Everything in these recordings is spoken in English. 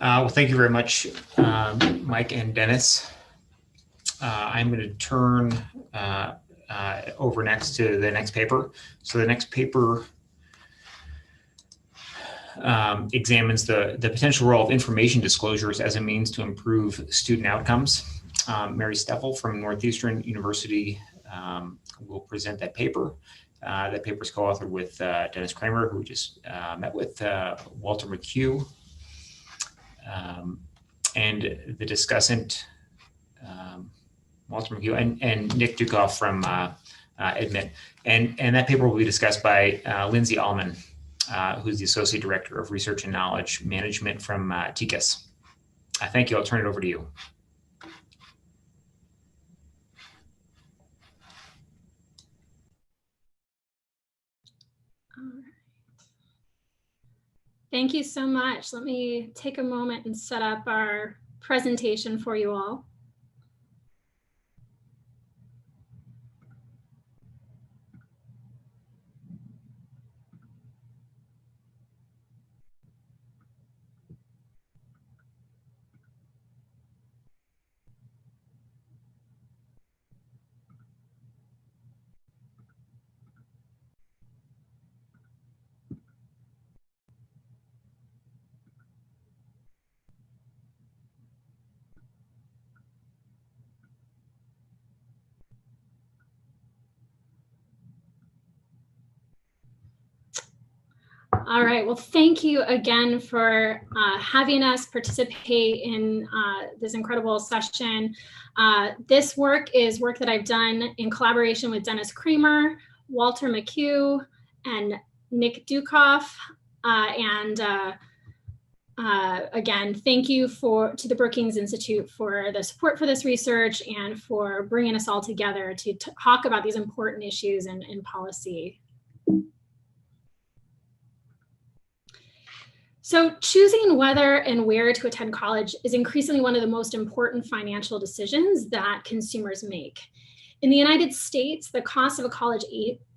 Well, thank you very much, Mike and Dennis. I'm going to turn over next to the next paper. So the next paper examines the potential role of information disclosures as a means to improve student outcomes. Mary Steffel from Northeastern University will present that paper. That paper is co-authored with Dennis Kramer, who we just met with, Walter McHugh, and the discussant, Walter McHugh, and Nick Dukoff from Admit. And that paper will be discussed by Lindsay Allman, who's the Associate Director of Research and Knowledge Management from TCAS. Thank you. I'll turn it over to you. Thank you so much. Let me take a moment and set up our presentation for you all. All right, well, thank you again for having us participate in this incredible session. This work is work that I've done in collaboration with Dennis Kramer, Walter McHugh, and Nick Dukoff. Again, thank you to the Brookings Institute for the support for this research and for bringing us all together to talk about these important issues in policy. So choosing whether and where to attend college is increasingly one of the most important financial decisions that consumers make. In the United States, the cost of a college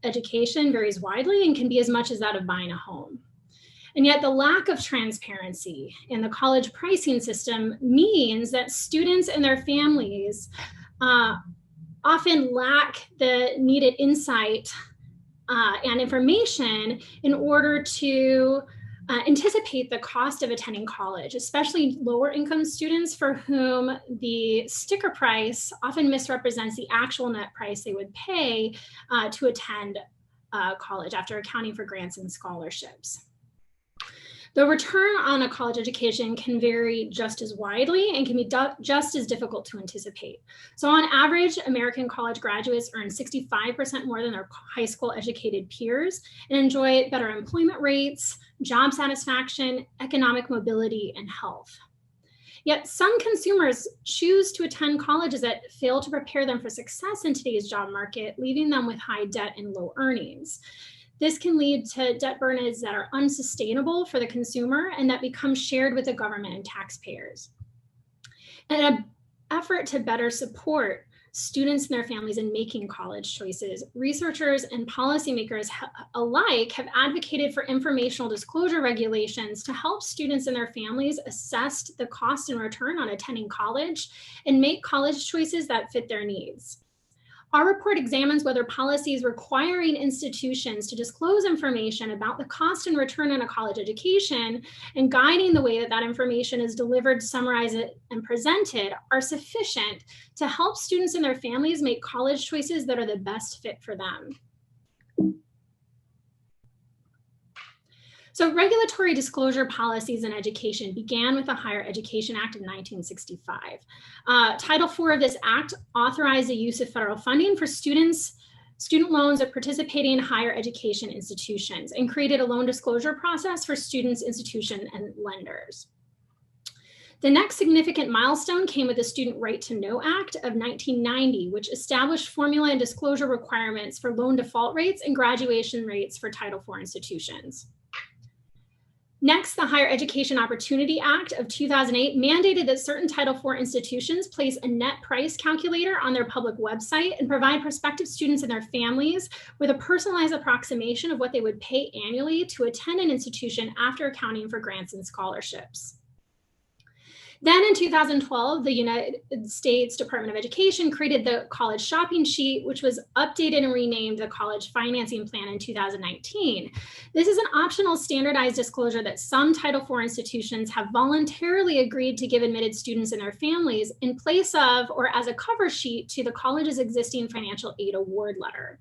education varies widely and can be as much as that of buying a home. And yet the lack of transparency in the college pricing system means that students and their families often lack the needed insight and information in order to anticipate the cost of attending college, especially lower income students for whom the sticker price often misrepresents the actual net price they would pay to attend college after accounting for grants and scholarships. The return on a college education can vary just as widely and can be just as difficult to anticipate. So on average, American college graduates earn 65% more than their high school educated peers and enjoy better employment rates, job satisfaction, economic mobility, and health. Yet some consumers choose to attend colleges that fail to prepare them for success in today's job market, leaving them with high debt and low earnings. This can lead to debt burdens that are unsustainable for the consumer and that become shared with the government and taxpayers. In an effort to better support students and their families in making college choices, researchers and policymakers alike have advocated for informational disclosure regulations to help students and their families assess the cost and return on attending college and make college choices that fit their needs. Our report examines whether policies requiring institutions to disclose information about the cost and return on a college education and guiding the way that that information is delivered, summarized, and presented are sufficient to help students and their families make college choices that are the best fit for them. So regulatory disclosure policies in education began with the Higher Education Act of 1965. Title IV of this act authorized the use of federal funding for student loans at participating higher education institutions and created a loan disclosure process for students, institutions, and lenders. The next significant milestone came with the Student Right to Know Act of 1990, which established formula and disclosure requirements for loan default rates and graduation rates for Title IV institutions. Next, the Higher Education Opportunity Act of 2008 mandated that certain Title IV institutions place a net price calculator on their public website and provide prospective students and their families with a personalized approximation of what they would pay annually to attend an institution after accounting for grants and scholarships. Then in 2012, the United States Department of Education created the college shopping sheet, which was updated and renamed the College Financing Plan in 2019. This is an optional standardized disclosure that some Title IV institutions have voluntarily agreed to give admitted students and their families in place of or as a cover sheet to the college's existing financial aid award letter.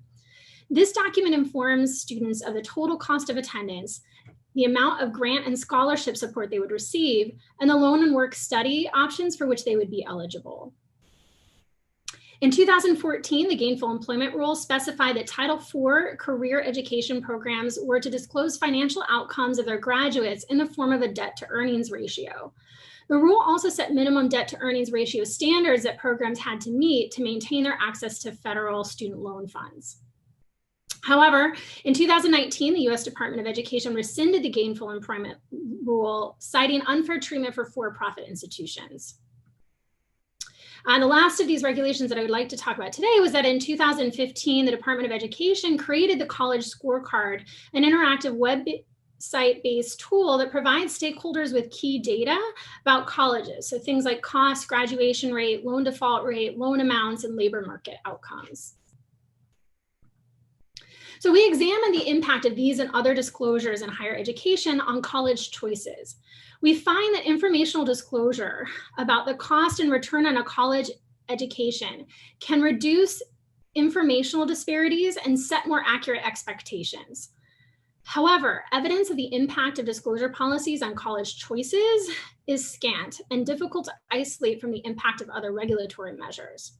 This document informs students of the total cost of attendance, the amount of grant and scholarship support they would receive, and the loan and work study options for which they would be eligible. In 2014, the Gainful Employment Rule specified that Title IV career education programs were to disclose financial outcomes of their graduates in the form of a debt to earnings ratio. The rule also set minimum debt to earnings ratio standards that programs had to meet to maintain their access to federal student loan funds. However, in 2019, the US Department of Education rescinded the Gainful Employment Rule, citing unfair treatment for for-profit institutions. The last of these regulations that I would like to talk about today was that in 2015, the Department of Education created the College Scorecard, an interactive website-based tool that provides stakeholders with key data about colleges. So things like cost, graduation rate, loan default rate, loan amounts, and labor market outcomes. So we examine the impact of these and other disclosures in higher education on college choices. We find that informational disclosure about the cost and return on a college education can reduce informational disparities and set more accurate expectations. However, evidence of the impact of disclosure policies on college choices is scant and difficult to isolate from the impact of other regulatory measures.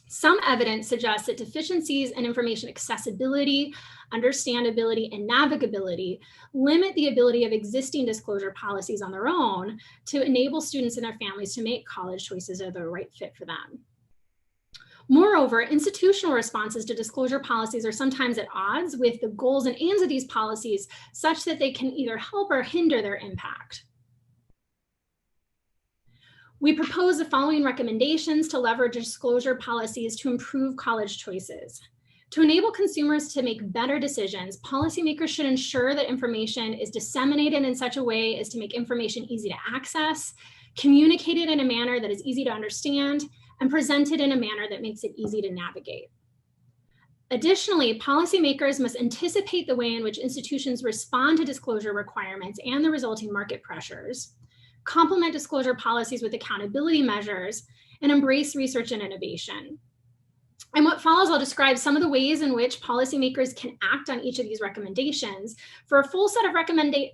Some evidence suggests that deficiencies in information accessibility, understandability, and navigability limit the ability of existing disclosure policies on their own to enable students and their families to make college choices that are the right fit for them. Moreover, institutional responses to disclosure policies are sometimes at odds with the goals and aims of these policies, such that they can either help or hinder their impact. We propose the following recommendations to leverage disclosure policies to improve college choices. To enable consumers to make better decisions, policymakers should ensure that information is disseminated in such a way as to make information easy to access, communicated in a manner that is easy to understand, and presented in a manner that makes it easy to navigate. Additionally, policymakers must anticipate the way in which institutions respond to disclosure requirements and the resulting market pressures, complement disclosure policies with accountability measures, and embrace research and innovation. And what follows, I'll describe some of the ways in which policymakers can act on each of these recommendations. For a full set of recommended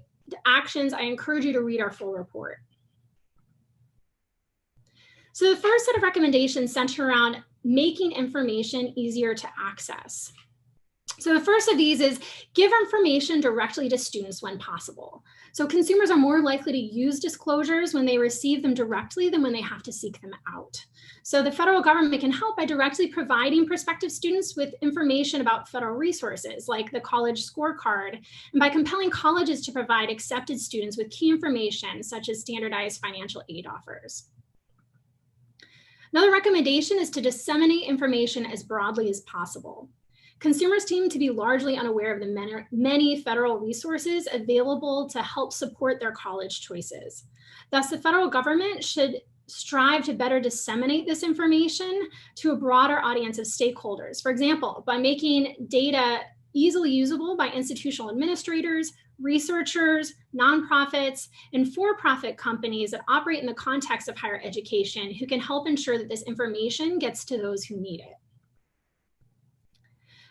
actions, I encourage you to read our full report. So the first set of recommendations center around making information easier to access. So the first of these is give information directly to students when possible. So consumers are more likely to use disclosures when they receive them directly than when they have to seek them out. So the federal government can help by directly providing prospective students with information about federal resources like the College Scorecard, and by compelling colleges to provide accepted students with key information such as standardized financial aid offers. Another recommendation is to disseminate information as broadly as possible. Consumers seem to be largely unaware of the many federal resources available to help support their college choices. Thus, the federal government should strive to better disseminate this information to a broader audience of stakeholders. For example, by making data easily usable by institutional administrators, researchers, nonprofits, and for-profit companies that operate in the context of higher education who can help ensure that this information gets to those who need it.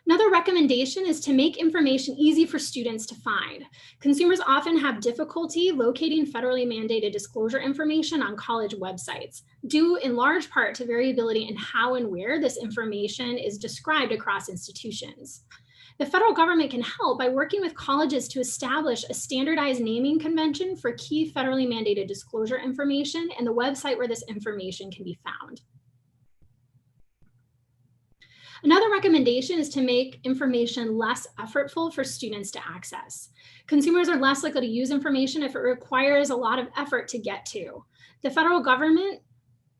Another recommendation is to make information easy for students to find. Consumers often have difficulty locating federally mandated disclosure information on college websites, due in large part to variability in how and where this information is described across institutions. The federal government can help by working with colleges to establish a standardized naming convention for key federally mandated disclosure information and the website where this information can be found. Another recommendation is to make information less effortful for students to access. Consumers are less likely to use information if it requires a lot of effort to get to. The federal government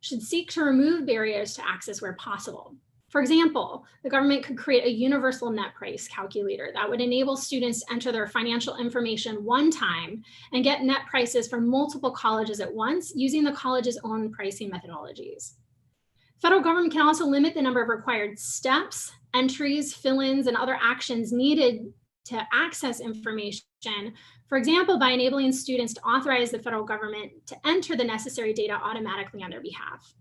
should seek to remove barriers to access where possible. For example, the government could create a universal net price calculator that would enable students to enter their financial information one time and get net prices for multiple colleges at once using the college's own pricing methodologies. Federal government can also limit the number of required steps, entries, fill-ins, and other actions needed to access information, for example, by enabling students to authorize the federal government to enter the necessary data automatically on their behalf.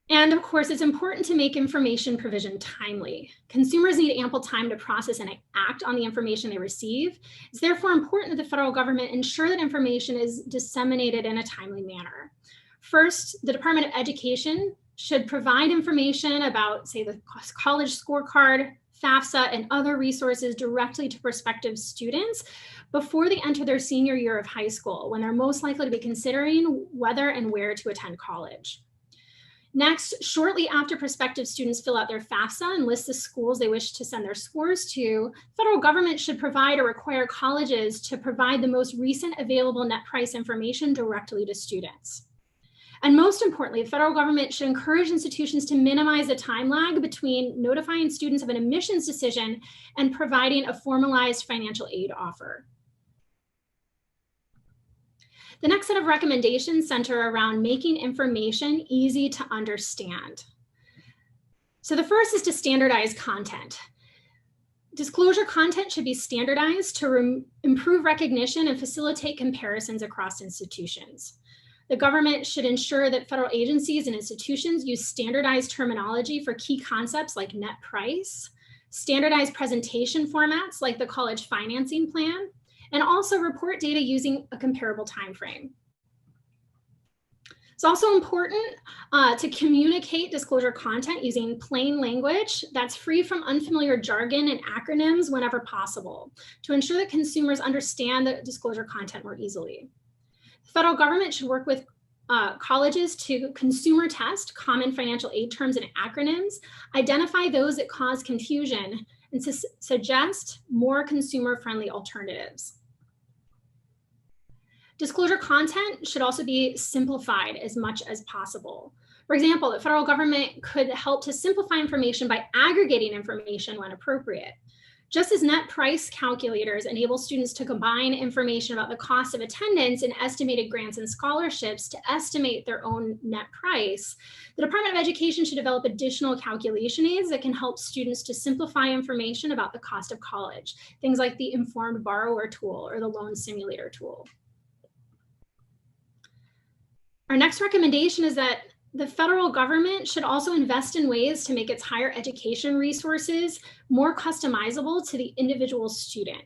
And of course, it's important to make information provision timely. Consumers need ample time to process and act on the information they receive. It's therefore important that the federal government ensure that information is disseminated in a timely manner. First, the Department of Education should provide information about, say, the college scorecard, FAFSA, and other resources directly to prospective students before they enter their senior year of high school, when they're most likely to be considering whether and where to attend college. Next, shortly after prospective students fill out their FAFSA and list the schools they wish to send their scores to, federal government should provide or require colleges to provide the most recent available net price information directly to students. And most importantly, the federal government should encourage institutions to minimize the time lag between notifying students of an admissions decision and providing a formalized financial aid offer. The next set of recommendations center around making information easy to understand. So the first is to standardize content. Disclosure content should be standardized to improve recognition and facilitate comparisons across institutions. The government should ensure that federal agencies and institutions use standardized terminology for key concepts like net price, standardized presentation formats like the college financing plan, and also report data using a comparable time frame. It's also important to communicate disclosure content using plain language that's free from unfamiliar jargon and acronyms whenever possible, to ensure that consumers understand the disclosure content more easily. The federal government should work with colleges to consumer test common financial aid terms and acronyms, identify those that cause confusion, and to suggest more consumer-friendly alternatives. Disclosure content should also be simplified as much as possible. For example, the federal government could help to simplify information by aggregating information when appropriate. Just as net price calculators enable students to combine information about the cost of attendance and estimated grants and scholarships to estimate their own net price, the Department of Education should develop additional calculation aids that can help students to simplify information about the cost of college, things like the Informed Borrower tool or the Loan Simulator tool. Our next recommendation is that the federal government should also invest in ways to make its higher education resources more customizable to the individual student.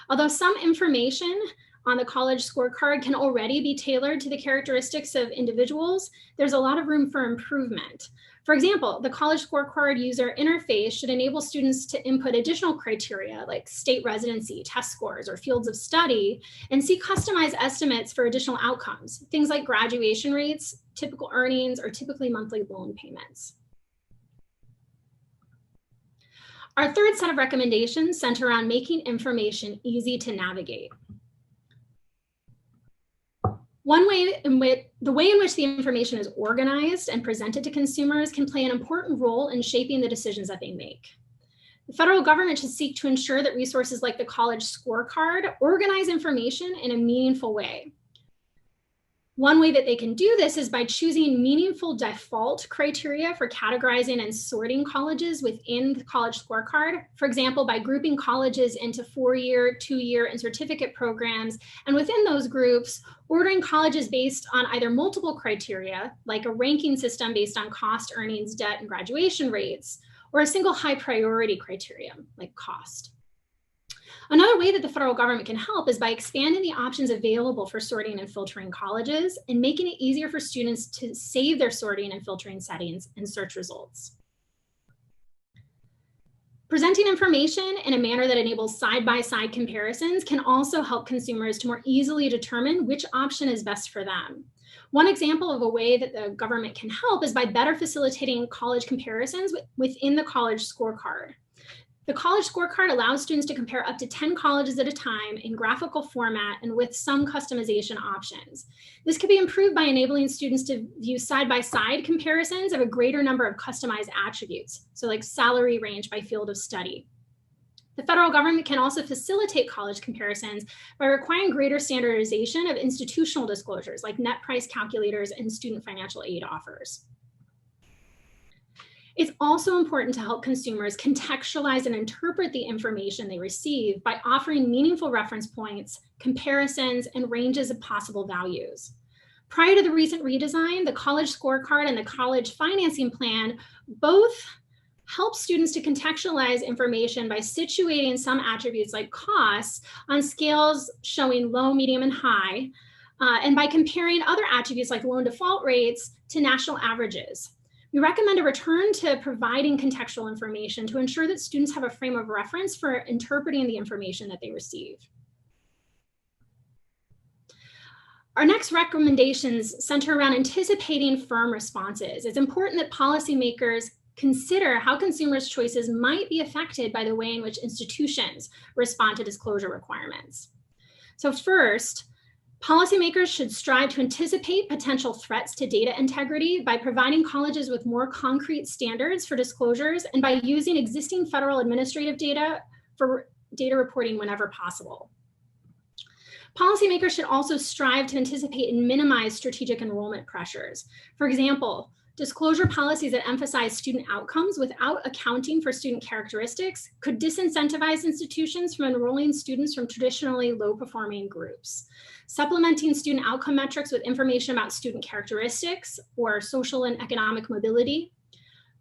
Although some information on the college scorecard can already be tailored to the characteristics of individuals, there's a lot of room for improvement. For example, the college scorecard user interface should enable students to input additional criteria like state residency, test scores, or fields of study, and see customized estimates for additional outcomes, things like graduation rates, typical earnings, or typically monthly loan payments. Our third set of recommendations center around making information easy to navigate. The way in which the information is organized and presented to consumers can play an important role in shaping the decisions that they make. The federal government should seek to ensure that resources like the college scorecard organize information in a meaningful way. One way that they can do this is by choosing meaningful default criteria for categorizing and sorting colleges within the college scorecard. For example, by grouping colleges into 4-year, 2-year, and certificate programs, and within those groups, ordering colleges based on either multiple criteria, like a ranking system based on cost, earnings, debt, and graduation rates, or a single high priority criterion, like cost. Another way that the federal government can help is by expanding the options available for sorting and filtering colleges and making it easier for students to save their sorting and filtering settings in search results. Presenting information in a manner that enables side-by-side comparisons can also help consumers to more easily determine which option is best for them. One example of a way that the government can help is by better facilitating college comparisons within the college scorecard. The college scorecard allows students to compare up to 10 colleges at a time in graphical format and with some customization options. This can be improved by enabling students to view side-by-side comparisons of a greater number of customized attributes, so like salary range by field of study. The federal government can also facilitate college comparisons by requiring greater standardization of institutional disclosures like net price calculators and student financial aid offers. It's also important to help consumers contextualize and interpret the information they receive by offering meaningful reference points, comparisons, and ranges of possible values. Prior to the recent redesign, the college scorecard and the college financing plan both help students to contextualize information by situating some attributes like costs on scales showing low, medium, and high, and by comparing other attributes like loan default rates to national averages. We recommend a return to providing contextual information to ensure that students have a frame of reference for interpreting the information that they receive. Our next recommendations center around anticipating firm responses. It's important that policymakers consider how consumers' choices might be affected by the way in which institutions respond to disclosure requirements. So first, policymakers should strive to anticipate potential threats to data integrity by providing colleges with more concrete standards for disclosures and by using existing federal administrative data for data reporting whenever possible. Policymakers should also strive to anticipate and minimize strategic enrollment pressures. For example, disclosure policies that emphasize student outcomes without accounting for student characteristics could disincentivize institutions from enrolling students from traditionally low-performing groups. Supplementing student outcome metrics with information about student characteristics or social and economic mobility,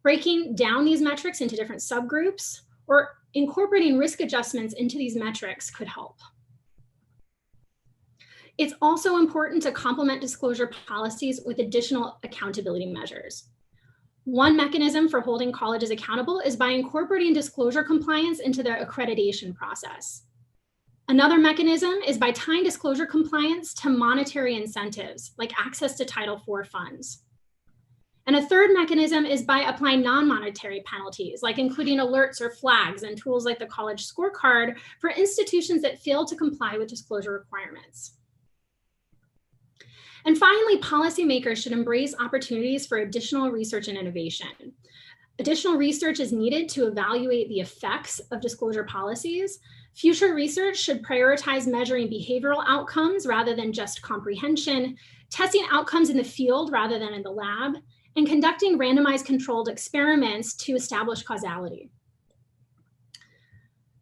breaking down these metrics into different subgroups, or incorporating risk adjustments into these metrics could help. It's also important to complement disclosure policies with additional accountability measures. One mechanism for holding colleges accountable is by incorporating disclosure compliance into their accreditation process. Another mechanism is by tying disclosure compliance to monetary incentives, like access to Title IV funds. And a third mechanism is by applying non-monetary penalties, like including alerts or flags and tools like the college scorecard for institutions that fail to comply with disclosure requirements. And finally, policymakers should embrace opportunities for additional research and innovation. Additional research is needed to evaluate the effects of disclosure policies. Future research should prioritize measuring behavioral outcomes rather than just comprehension, testing outcomes in the field rather than in the lab, and conducting randomized controlled experiments to establish causality.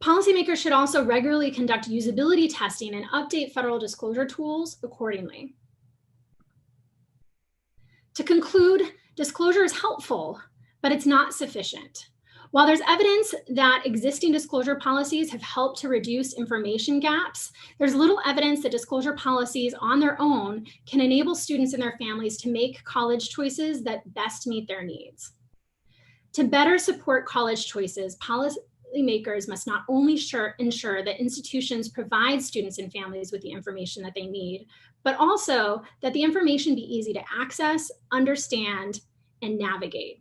Policymakers should also regularly conduct usability testing and update federal disclosure tools accordingly. To conclude, disclosure is helpful, but it's not sufficient. While there's evidence that existing disclosure policies have helped to reduce information gaps, there's little evidence that disclosure policies on their own can enable students and their families to make college choices that best meet their needs. To better support college choices, policymakers must not only ensure that institutions provide students and families with the information that they need, but also that the information be easy to access, understand, and navigate.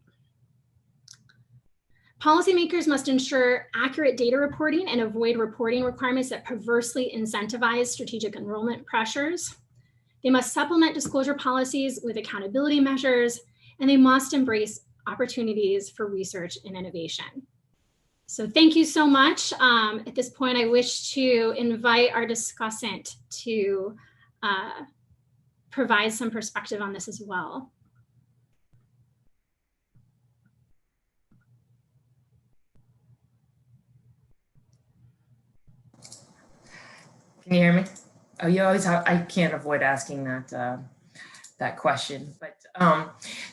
Policymakers must ensure accurate data reporting and avoid reporting requirements that perversely incentivize strategic enrollment pressures. They must supplement disclosure policies with accountability measures, and they must embrace opportunities for research and innovation. So thank you so much. At this point, I wish to invite our discussant to provide some perspective on this as well. Can you hear me? Oh, you always have, I can't avoid asking that question, but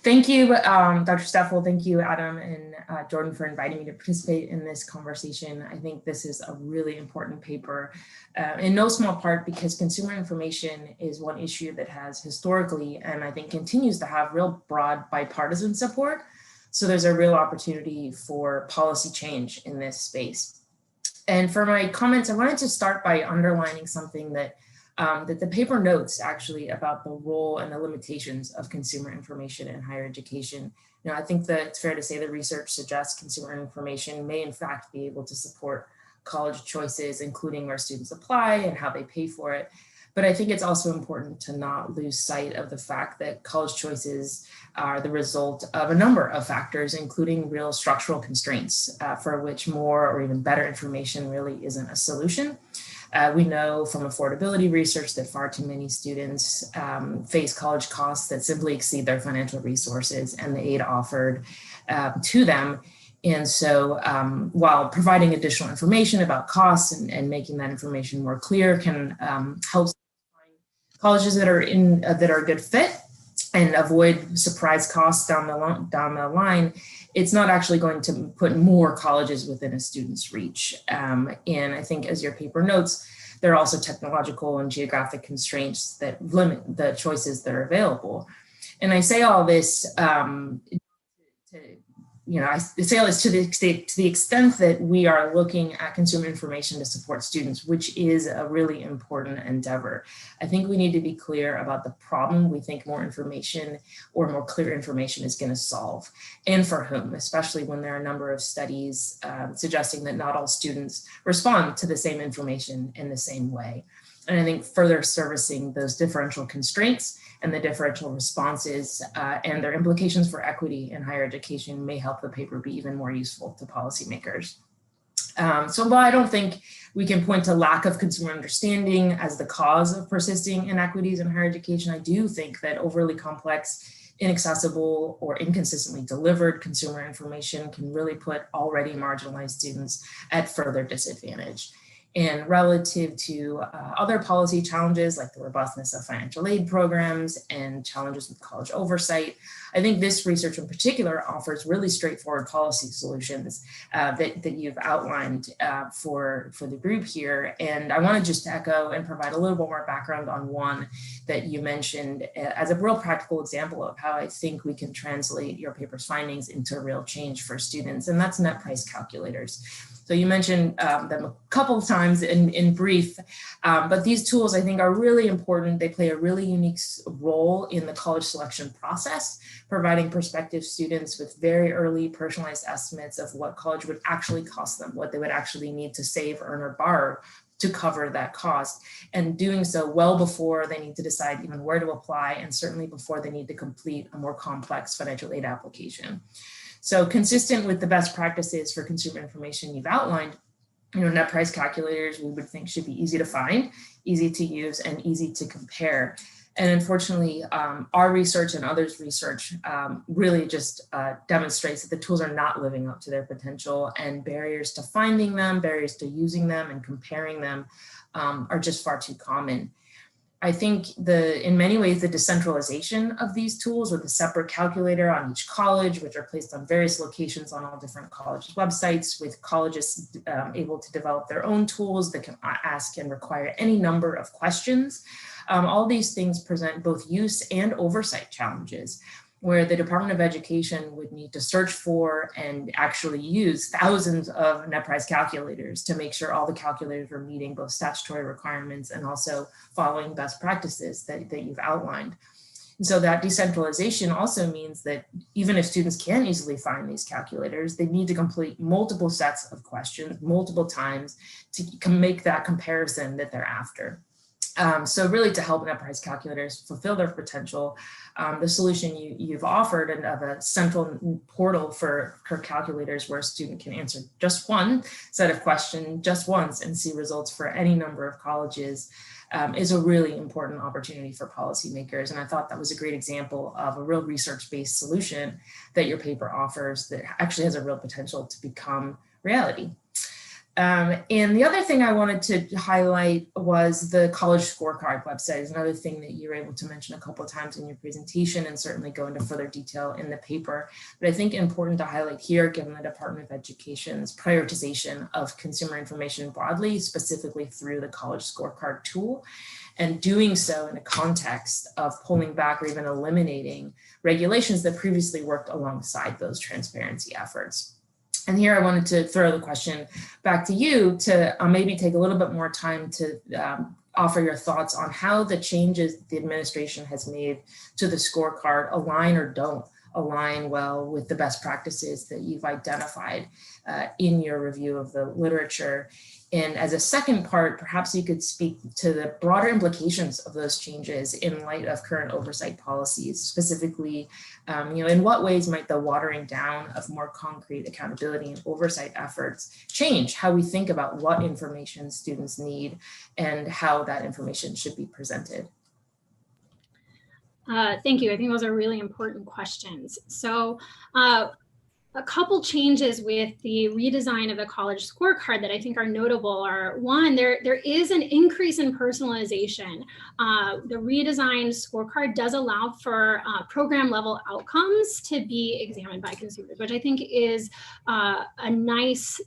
thank you, Dr. Steffel. Thank you, Adam and Jordan, for inviting me to participate in this conversation. I think this is a really important paper, in no small part because consumer information is one issue that has historically, and I think continues to have, real broad bipartisan support. So there's a real opportunity for policy change in this space. And for my comments, I wanted to start by underlining something that that the paper notes actually about the role and the limitations of consumer information in higher education. I think that it's fair to say that research suggests consumer information may in fact be able to support college choices, including where students apply and how they pay for it. But I think it's also important to not lose sight of the fact that college choices are the result of a number of factors, including real structural constraints for which more or even better information really isn't a solution. We know from affordability research that far too many students face college costs that simply exceed their financial resources and the aid offered to them. And so while providing additional information about costs and making that information more clear can help find colleges that are a good fit and avoid surprise costs down the line, it's not actually going to put more colleges within a student's reach. And I think, as your paper notes, there are also technological and geographic constraints that limit the choices that are available. And I say all this I say all this to the extent that we are looking at consumer information to support students, which is a really important endeavor. I think we need to be clear about the problem we think more information or more clear information is going to solve, and for whom, especially when there are a number of studies suggesting that not all students respond to the same information in the same way. And I think further servicing those differential constraints and the differential responses and their implications for equity in higher education may help the paper be even more useful to policymakers. So while I don't think we can point to lack of consumer understanding as the cause of persisting inequities in higher education, I do think that overly complex, inaccessible, or inconsistently delivered consumer information can really put already marginalized students at further disadvantage. And relative to other policy challenges like the robustness of financial aid programs and challenges with college oversight, I think this research in particular offers really straightforward policy solutions that you've outlined for the group here. And I want to just echo and provide a little bit more background on one that you mentioned as a real practical example of how I think we can translate your paper's findings into real change for students, and that's net price calculators. So you mentioned them a couple of times in brief, but these tools I think are really important. They play a really unique role in the college selection process, providing prospective students with very early personalized estimates of what college would actually cost them, what they would actually need to save, earn, or borrow to cover that cost, and doing so well before they need to decide even where to apply, and certainly before they need to complete a more complex financial aid application. So consistent with the best practices for consumer information you've outlined, net price calculators we would think should be easy to find, easy to use, and easy to compare. And unfortunately, our research and others' research really just demonstrates that the tools are not living up to their potential, and barriers to finding them, barriers to using them and comparing them are just far too common. I think in many ways, the decentralization of these tools with a separate calculator on each college, which are placed on various locations on all different college websites, with colleges able to develop their own tools that can ask and require any number of questions. All these things present both use and oversight challenges, where the Department of Education would need to search for and actually use thousands of net price calculators to make sure all the calculators are meeting both statutory requirements and also following best practices that you've outlined. And so that decentralization also means that even if students can easily find these calculators, they need to complete multiple sets of questions multiple times to make that comparison that they're after. So really to help net price calculators fulfill their potential, the solution you've offered of a central portal for calculators where a student can answer just one set of questions just once and see results for any number of colleges is a really important opportunity for policymakers. And I thought that was a great example of a real research-based solution that your paper offers that actually has a real potential to become reality. And the other thing I wanted to highlight was the college scorecard website is another thing that you were able to mention a couple of times in your presentation and certainly go into further detail in the paper. But I think important to highlight here, given the Department of Education's prioritization of consumer information broadly, specifically through the college scorecard tool, and doing so in the context of pulling back or even eliminating regulations that previously worked alongside those transparency efforts. And here I wanted to throw the question back to you to maybe take a little bit more time to offer your thoughts on how the changes the administration has made to the scorecard align or don't align well with the best practices that you've identified in your review of the literature. And as a second part, perhaps you could speak to the broader implications of those changes in light of current oversight policies, specifically, in what ways might the watering down of more concrete accountability and oversight efforts change how we think about what information students need and how that information should be presented? Thank you. I think those are really important questions. So a couple changes with the redesign of the college scorecard that I think are notable are, one, there is an increase in personalization. The redesigned scorecard does allow for program level outcomes to be examined by consumers, which I think is a nice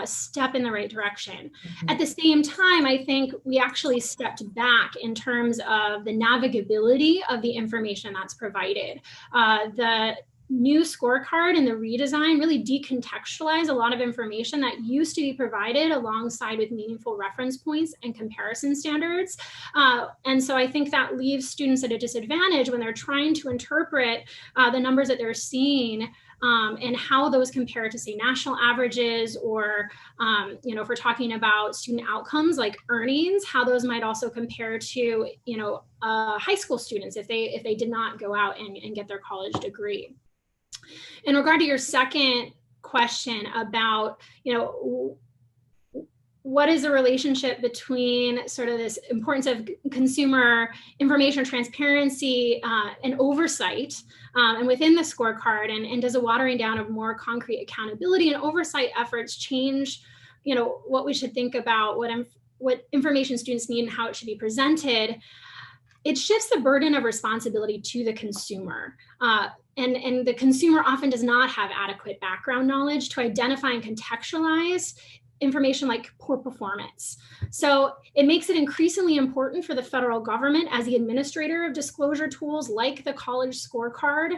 step in the right direction. Mm-hmm. At the same time, I think we actually stepped back in terms of the navigability of the information that's provided. The new scorecard and the redesign really decontextualize a lot of information that used to be provided alongside with meaningful reference points and comparison standards. And so I think that leaves students at a disadvantage when they're trying to interpret the numbers that they're seeing and how those compare to, say, national averages, or if we're talking about student outcomes like earnings, how those might also compare to high school students if they did not go out and get their college degree. In regard to your second question about, what is the relationship between sort of this importance of consumer information transparency and oversight, and within the scorecard, and does a watering down of more concrete accountability and oversight efforts change, what we should think about, what information students need and how it should be presented? It shifts the burden of responsibility to the consumer. And the consumer often does not have adequate background knowledge to identify and contextualize information like poor performance. So it makes it increasingly important for the federal government as the administrator of disclosure tools like the college scorecard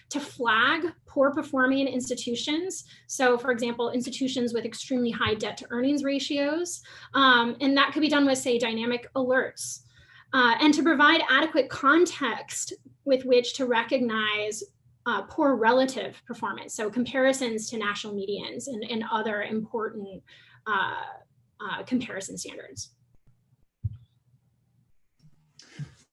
to flag poor performing institutions. So for example, institutions with extremely high debt to earnings ratios. And that could be done with, say, dynamic alerts. And to provide adequate context with which to recognize poor relative performance, so comparisons to national medians and other important comparison standards.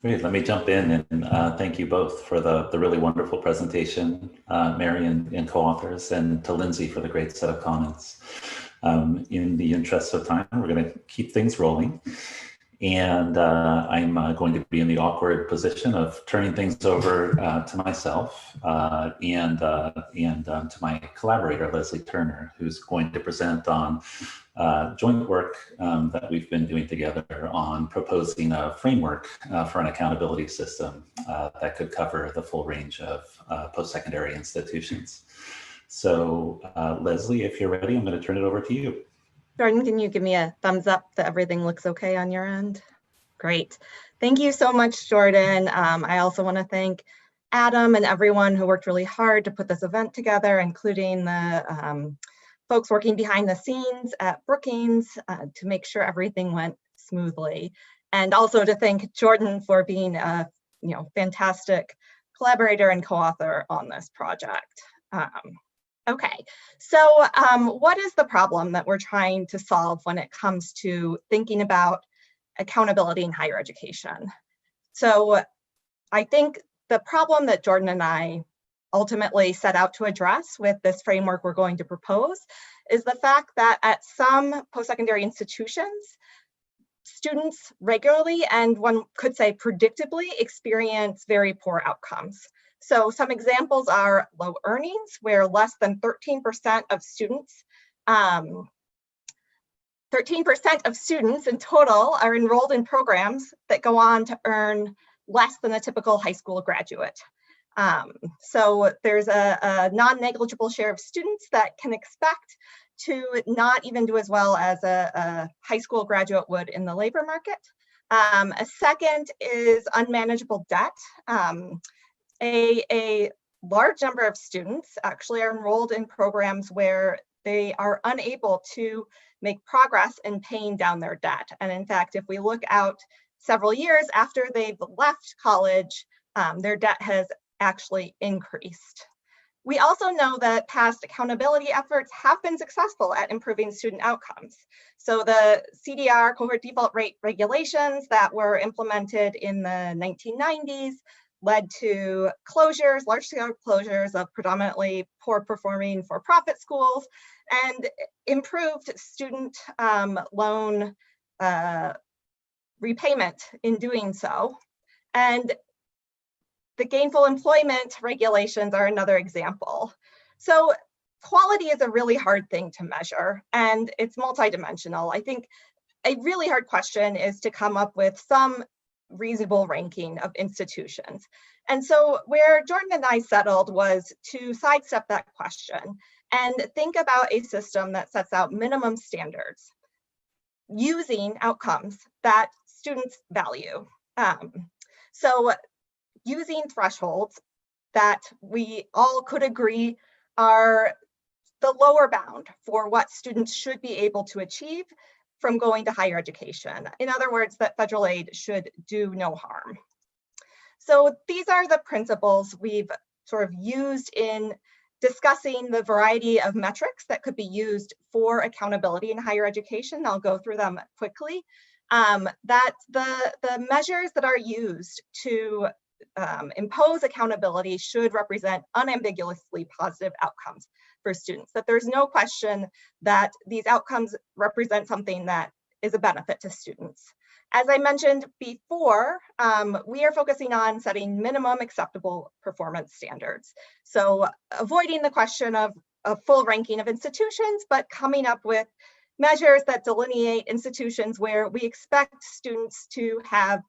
Great, let me jump in and thank you both for the really wonderful presentation, Mary and co-authors, and to Lindsay for the great set of comments. In the interest of time, we're going to keep things rolling. And I'm going to be in the awkward position of turning things over to myself and to my collaborator, Leslie Turner, who's going to present on joint work that we've been doing together on proposing a framework for an accountability system that could cover the full range of post-secondary institutions. So Leslie, if you're ready, I'm going to turn it over to you. Jordan, can you give me a thumbs up that everything looks okay on your end? Great. Thank you so much, Jordan. I also want to thank Adam and everyone who worked really hard to put this event together, including the folks working behind the scenes at Brookings to make sure everything went smoothly. And also to thank Jordan for being a fantastic collaborator and co-author on this project. Okay, so what is the problem that we're trying to solve when it comes to thinking about accountability in higher education? So I think the problem that Jordan and I ultimately set out to address with this framework we're going to propose is the fact that at some post-secondary institutions, students regularly, and one could say predictably, experience very poor outcomes. So some examples are low earnings, where less than 13% of students, 13% of students in total are enrolled in programs that go on to earn less than a typical high school graduate. So there's a non-negligible share of students that can expect to not even do as well as a high school graduate would in the labor market. A second is unmanageable debt. A large number of students actually are enrolled in programs where they are unable to make progress in paying down their debt. And in fact, if we look out several years after they've left college, their debt has actually increased. We also know that past accountability efforts have been successful at improving student outcomes. So the CDR cohort default rate regulations that were implemented in the 1990s led to closures, large-scale closures of predominantly poor-performing for-profit schools, and improved student loan repayment in doing so. And the gainful employment regulations are another example. So quality is a really hard thing to measure, and it's multidimensional. I think a really hard question is to come up with some reasonable ranking of institutions. And so where Jordan and I settled was to sidestep that question and think about a system that sets out minimum standards using outcomes that students value. So using thresholds that we all could agree are the lower bound for what students should be able to achieve from going to higher education. In other words, that federal aid should do no harm. So these are the principles we've sort of used in discussing the variety of metrics that could be used for accountability in higher education. I'll go through them quickly. That the measures that are used to impose accountability should represent unambiguously positive outcomes for students, that there's no question that these outcomes represent something that is a benefit to students. As I mentioned before, we are focusing on setting minimum acceptable performance standards. So avoiding the question of a full ranking of institutions, but coming up with measures that delineate institutions where we expect students to have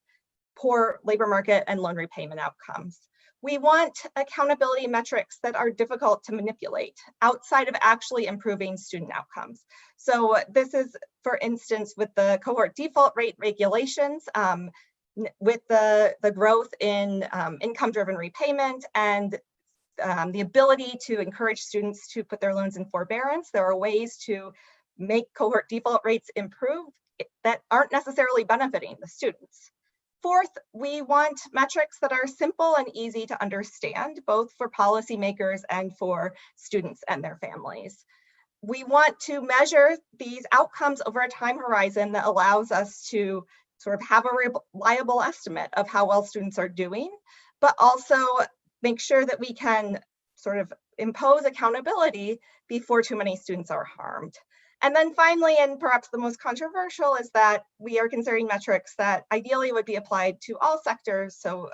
poor labor market and loan repayment outcomes. We want accountability metrics that are difficult to manipulate outside of actually improving student outcomes. So this is, for instance, with the cohort default rate regulations, with the growth in income-driven repayment and the ability to encourage students to put their loans in forbearance, there are ways to make cohort default rates improve that aren't necessarily benefiting the students. Fourth, we want metrics that are simple and easy to understand, both for policymakers and for students and their families. We want to measure these outcomes over a time horizon that allows us to sort of have a reliable estimate of how well students are doing, but also make sure that we can sort of impose accountability before too many students are harmed. And then finally, and perhaps the most controversial, is that we are considering metrics that ideally would be applied to all sectors, so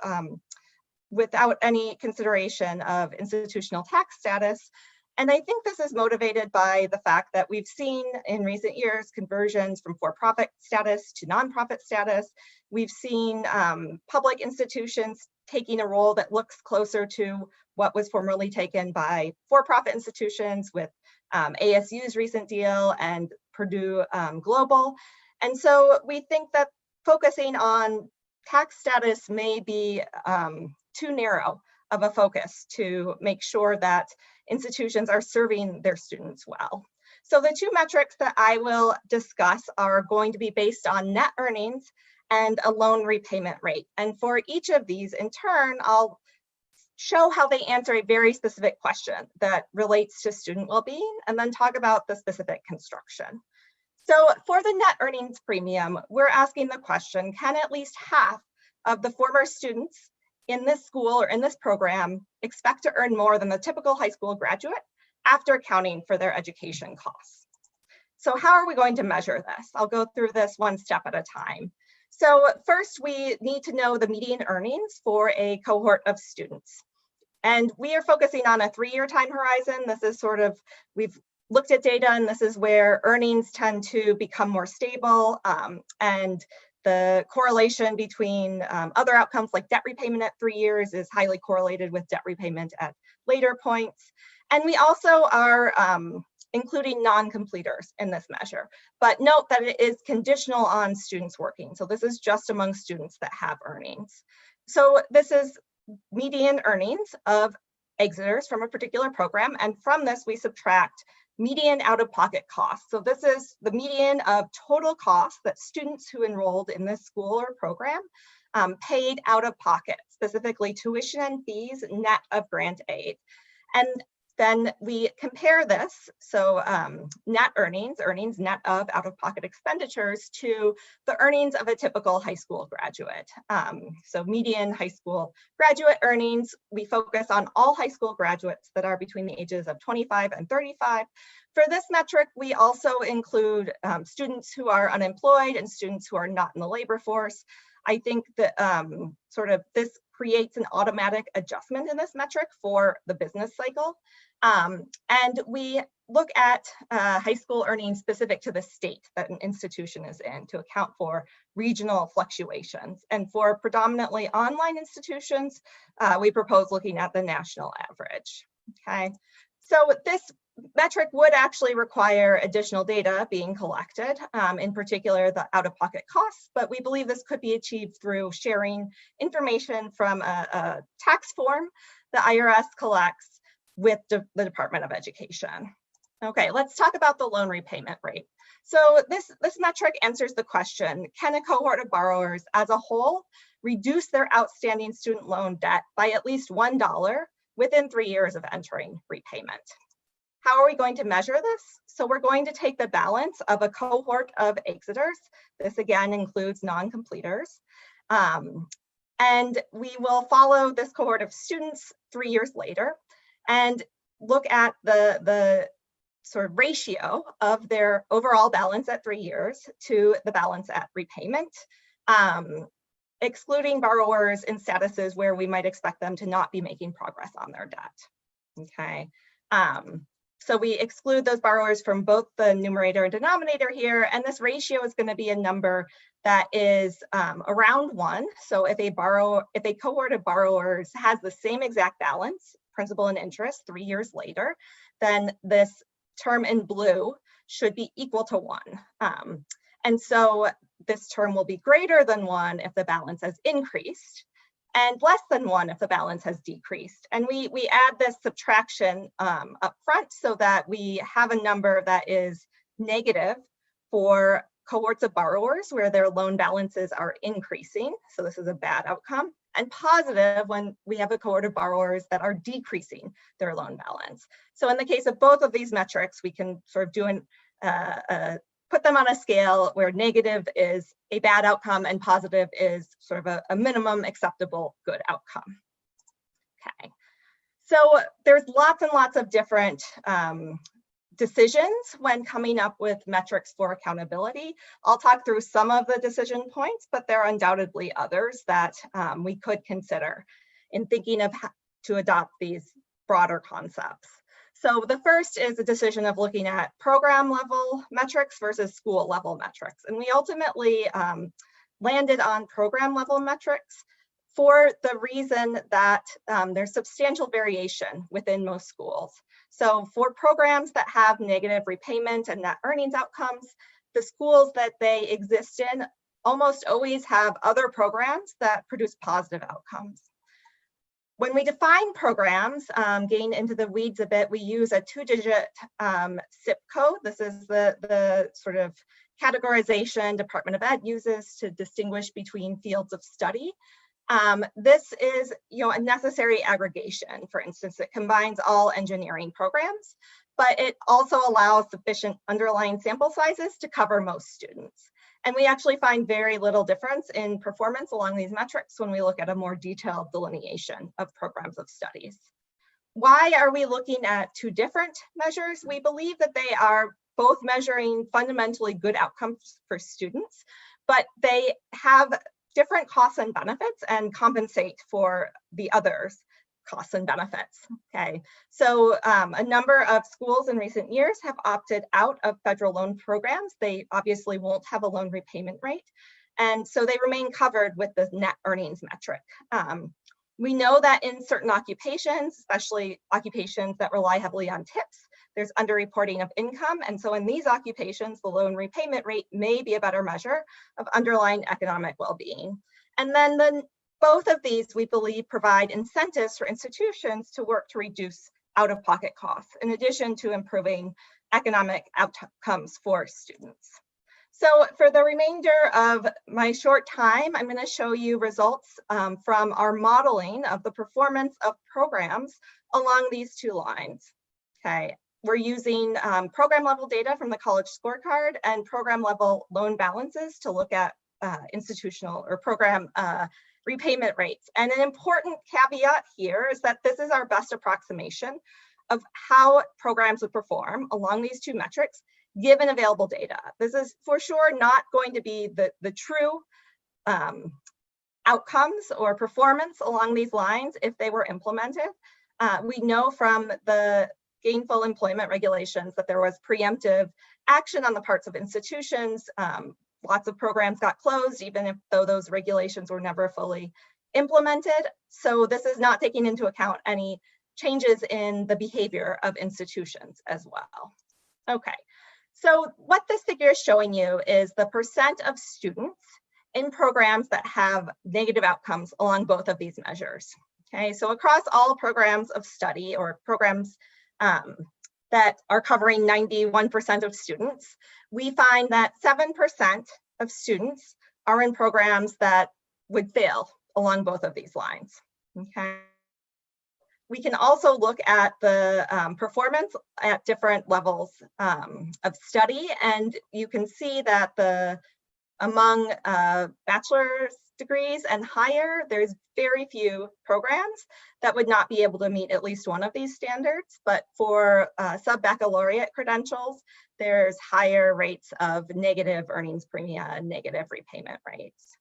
without any consideration of institutional tax status. And I think this is motivated by the fact that we've seen in recent years conversions from for-profit status to nonprofit status. We've seen public institutions taking a role that looks closer to what was formerly taken by for-profit institutions with ASU's recent deal and Purdue Global. And so we think that focusing on tax status may be too narrow of a focus to make sure that institutions are serving their students well. So the two metrics that I will discuss are going to be based on net earnings and a loan repayment rate. And for each of these, in turn, I'll show how they answer a very specific question that relates to student well-being, and then talk about the specific construction. So for the net earnings premium, we're asking the question, can at least half of the former students in this school or in this program expect to earn more than the typical high school graduate after accounting for their education costs? So how are we going to measure this? I'll go through this one step at a time. So first, we need to know the median earnings for a cohort of students. And we are focusing on a 3-year time horizon. This is sort of, we've looked at data, and this is where earnings tend to become more stable, and the correlation between other outcomes like debt repayment at 3 years is highly correlated with debt repayment at later points. And we also are including non-completers in this measure, but note that it is conditional on students working. So this is just among students that have earnings. So this is median earnings of exiters from a particular program, and from this we subtract median out-of-pocket costs. So this is the median of total costs that students who enrolled in this school or program paid out of pocket, specifically tuition and fees net of grant aid. And then we compare this, so net earnings net of out-of-pocket expenditures, to the earnings of a typical high school graduate. So median high school graduate earnings, we focus on all high school graduates that are between the ages of 25 and 35. For this metric, we also include students who are unemployed and students who are not in the labor force. I think that sort of this creates an automatic adjustment in this metric for the business cycle. And we look at high school earnings specific to the state that an institution is in to account for regional fluctuations. And for predominantly online institutions, we propose looking at the national average. Okay, so this metric would actually require additional data being collected, in particular the out-of-pocket costs, but we believe this could be achieved through sharing information from a tax form the IRS collects with the Department of Education. Okay, let's talk about the loan repayment rate. So this metric answers the question, can a cohort of borrowers as a whole reduce their outstanding student loan debt by at least $1 within 3 years of entering repayment? How are we going to measure this? So we're going to take the balance of a cohort of exiters. This again includes non-completers. And we will follow this cohort of students 3 years later and look at the sort of ratio of their overall balance at 3 years to the balance at repayment, excluding borrowers in statuses where we might expect them to not be making progress on their debt. Okay. So we exclude those borrowers from both the numerator and denominator here, and this ratio is going to be a number that is around 1. So if a cohort of borrowers has the same exact balance, principal and interest, 3 years later, then this term in blue should be equal to 1. And so this term will be greater than 1 if the balance has increased, and less than 1 if the balance has decreased. And we add this subtraction up front so that we have a number that is negative for cohorts of borrowers where their loan balances are increasing. So this is a bad outcome, and positive when we have a cohort of borrowers that are decreasing their loan balance. So in the case of both of these metrics, we can sort of do put them on a scale where negative is a bad outcome and positive is sort of a minimum acceptable good outcome. Okay, so there's lots and lots of different decisions when coming up with metrics for accountability. I'll talk through some of the decision points, but there are undoubtedly others that we could consider in thinking of how to adopt these broader concepts. So the first is a decision of looking at program level metrics versus school level metrics. And we ultimately landed on program level metrics for the reason that there's substantial variation within most schools. So for programs that have negative repayment and net earnings outcomes, the schools that they exist in almost always have other programs that produce positive outcomes. When we define programs, getting into the weeds a bit, we use a 2-digit zip code. This is the sort of categorization Department of Ed uses to distinguish between fields of study. This is, a necessary aggregation. For instance, it combines all engineering programs, but it also allows sufficient underlying sample sizes to cover most students. And we actually find very little difference in performance along these metrics when we look at a more detailed delineation of programs of studies. Why are we looking at 2 different measures? We believe that they are both measuring fundamentally good outcomes for students, but they have different costs and benefits and compensate for the others' costs and benefits. Okay, so a number of schools in recent years have opted out of federal loan programs. They obviously won't have a loan repayment rate, and so they remain covered with the net earnings metric. We know that in certain occupations, especially occupations that rely heavily on tips, there's underreporting of income, and so in these occupations, the loan repayment rate may be a better measure of underlying economic well-being. And then both of these, we believe, provide incentives for institutions to work to reduce out-of-pocket costs, in addition to improving economic outcomes for students. So for the remainder of my short time, I'm going to show you results from our modeling of the performance of programs along these two lines. Okay, we're using program level data from the college scorecard and program level loan balances to look at institutional or program repayment rates. And an important caveat here is that this is our best approximation of how programs would perform along these two metrics given available data. This is for sure not going to be the true outcomes or performance along these lines if they were implemented. We know from the gainful employment regulations that there was preemptive action on the parts of institutions. Lots of programs got closed, even though those regulations were never fully implemented. So this is not taking into account any changes in the behavior of institutions as well. Okay, so what this figure is showing you is the percent of students in programs that have negative outcomes along both of these measures. Okay, so across all programs of study or programs that are covering 91% of students, we find that 7% of students are in programs that would fail along both of these lines. Okay. We can also look at the performance at different levels of study, and you can see that among bachelor's degrees and higher, there's very few programs that would not be able to meet at least one of these standards. But for sub-baccalaureate credentials, there's higher rates of negative earnings premia and negative repayment rates.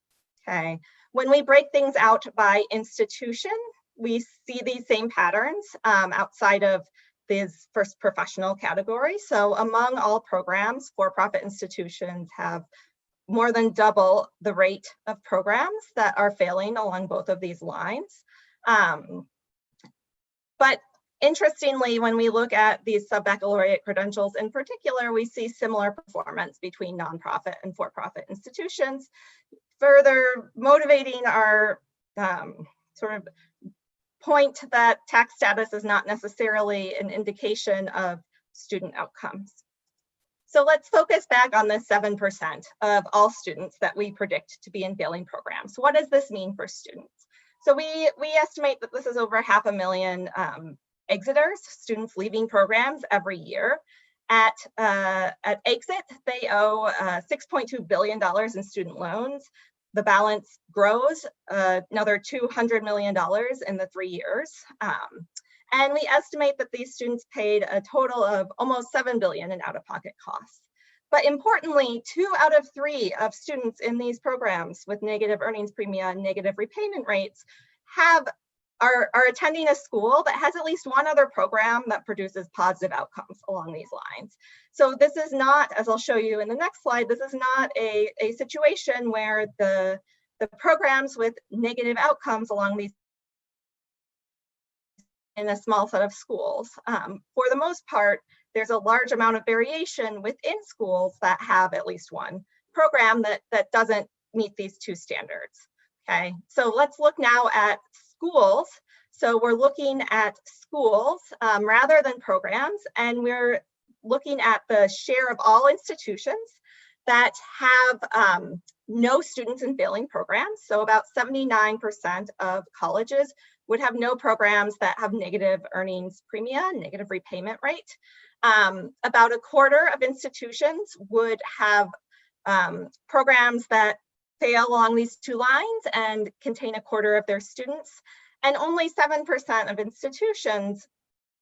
Okay, when we break things out by institution, we see these same patterns outside of these first professional categories. So among all programs, for-profit institutions have more than double the rate of programs that are failing along both of these lines. But interestingly, when we look at these sub-baccalaureate credentials in particular, we see similar performance between nonprofit and for-profit institutions, further motivating our sort of point that tax status is not necessarily an indication of student outcomes. So let's focus back on the 7% of all students that we predict to be in failing programs. What does this mean for students? So we estimate that this is over 500,000 exiters, students leaving programs every year. At exit, they owe $6.2 billion in student loans. The balance grows another $200 million in the 3 years. And we estimate that these students paid a total of almost $7 billion in out-of-pocket costs. But importantly, 2 out of 3 of students in these programs with negative earnings premia and negative repayment rates are attending a school that has at least one other program that produces positive outcomes along these lines. So this is not, as I'll show you in the next slide, this is not a situation where the programs with negative outcomes along these in a small set of schools. For the most part, there's a large amount of variation within schools that have at least one program that doesn't meet these 2 standards. Okay, so let's look now at schools. So we're looking at schools rather than programs, and we're looking at the share of all institutions that have no students in failing programs. So about 79% of colleges would have no programs that have negative earnings premia, negative repayment rate. About a quarter of institutions would have programs that fail along these 2 lines and contain a quarter of their students. And only 7% of institutions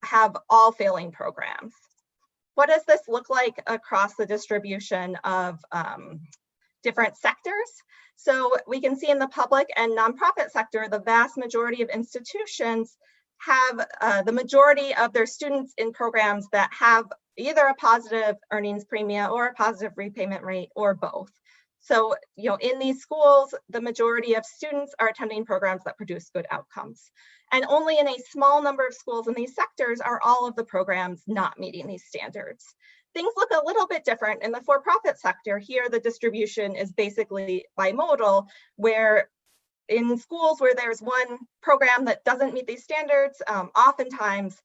have all failing programs. What does this look like across the distribution of different sectors? So we can see in the public and nonprofit sector, the vast majority of institutions have the majority of their students in programs that have either a positive earnings premia or a positive repayment rate or both. So, in these schools, the majority of students are attending programs that produce good outcomes. And only in a small number of schools in these sectors are all of the programs not meeting these standards. Things look a little bit different in the for-profit sector. Here, the distribution is basically bimodal, where in schools where there's one program that doesn't meet these standards, oftentimes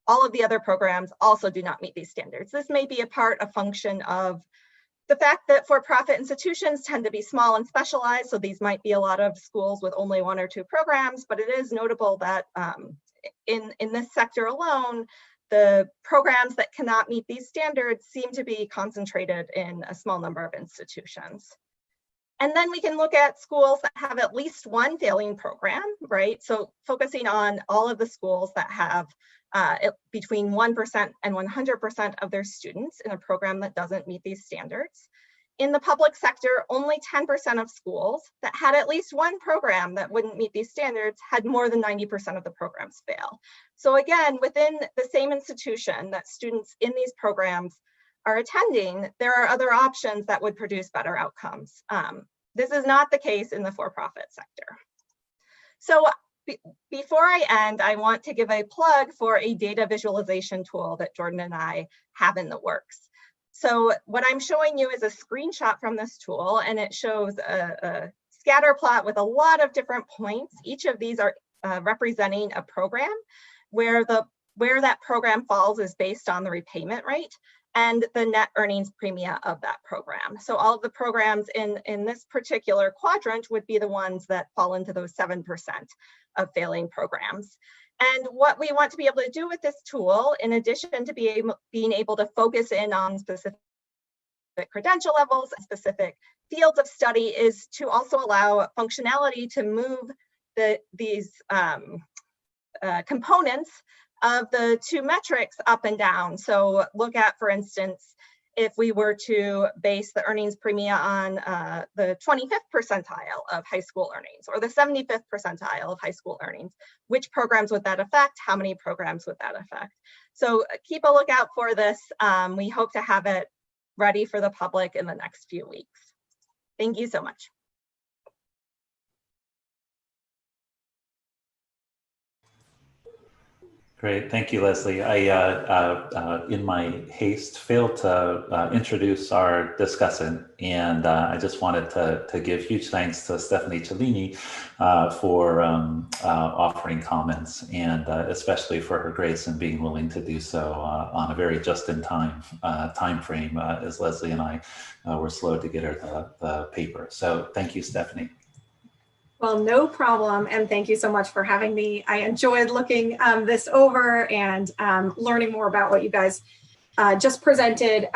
all of the other programs also do not meet these standards. This may be a function of the fact that for-profit institutions tend to be small and specialized, so these might be a lot of schools with only 1 or 2 programs, but it is notable that in this sector alone, the programs that cannot meet these standards seem to be concentrated in a small number of institutions. And then we can look at schools that have at least one failing program, right? So focusing on all of the schools that have between 1% and 100% of their students in a program that doesn't meet these standards. In the public sector, only 10% of schools that had at least one program that wouldn't meet these standards had more than 90% of the programs fail. So again, within the same institution that students in these programs are attending, there are other options that would produce better outcomes. This is not the case in the for-profit sector. So before I end, I want to give a plug for a data visualization tool that Jordan and I have in the works. So what I'm showing you is a screenshot from this tool, and it shows a scatter plot with a lot of different points. Each of these are representing a program where that program falls is based on the repayment rate and the net earnings premia of that program. So all of the programs in this particular quadrant would be the ones that fall into those 7% of failing programs. And what we want to be able to do with this tool, in addition to being able to focus in on specific credential levels, specific fields of study, is to also allow functionality to move these components of the two metrics up and down. So look at, for instance, if we were to base the earnings premia on the 25th percentile of high school earnings or the 75th percentile of high school earnings, which programs would that affect? How many programs would that affect? So keep a lookout for this. We hope to have it ready for the public in the next few weeks. Thank you so much. Great, thank you, Leslie. I, in my haste, failed to introduce our discussant, and I just wanted to give huge thanks to Stephanie Cellini for offering comments, and especially for her grace in being willing to do so on a very just-in-time time frame, as Leslie and I were slow to get her the paper. So thank you, Stephanie. Well, no problem. And thank you so much for having me. I enjoyed looking this over and learning more about what you guys just presented.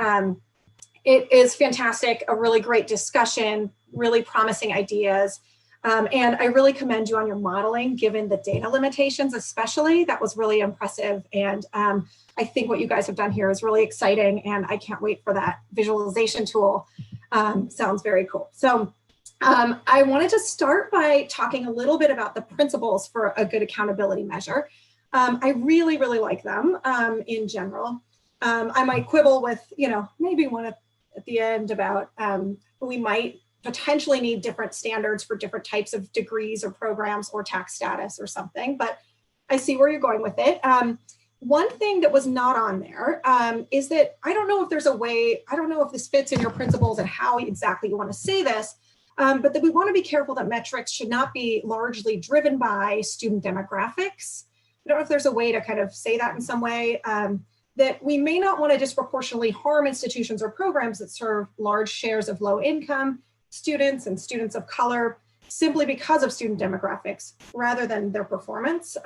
It is fantastic, a really great discussion, really promising ideas. And I really commend you on your modeling, given the data limitations, especially. That was really impressive. And I think what you guys have done here is really exciting. And I can't wait for that visualization tool. Sounds very cool. So I wanted to start by talking a little bit about the principles for a good accountability measure. I really, really like them in general. I might quibble with, maybe one at the end about we might potentially need different standards for different types of degrees or programs or tax status or something, but I see where you're going with it. One thing that was not on there is that I don't know if there's a way, I don't know if this fits in your principles and how exactly you want to say this, but that we want to be careful that metrics should not be largely driven by student demographics. I don't know if there's a way to kind of say that in some way, that we may not want to disproportionately harm institutions or programs that serve large shares of low income students and students of color simply because of student demographics rather than their performance.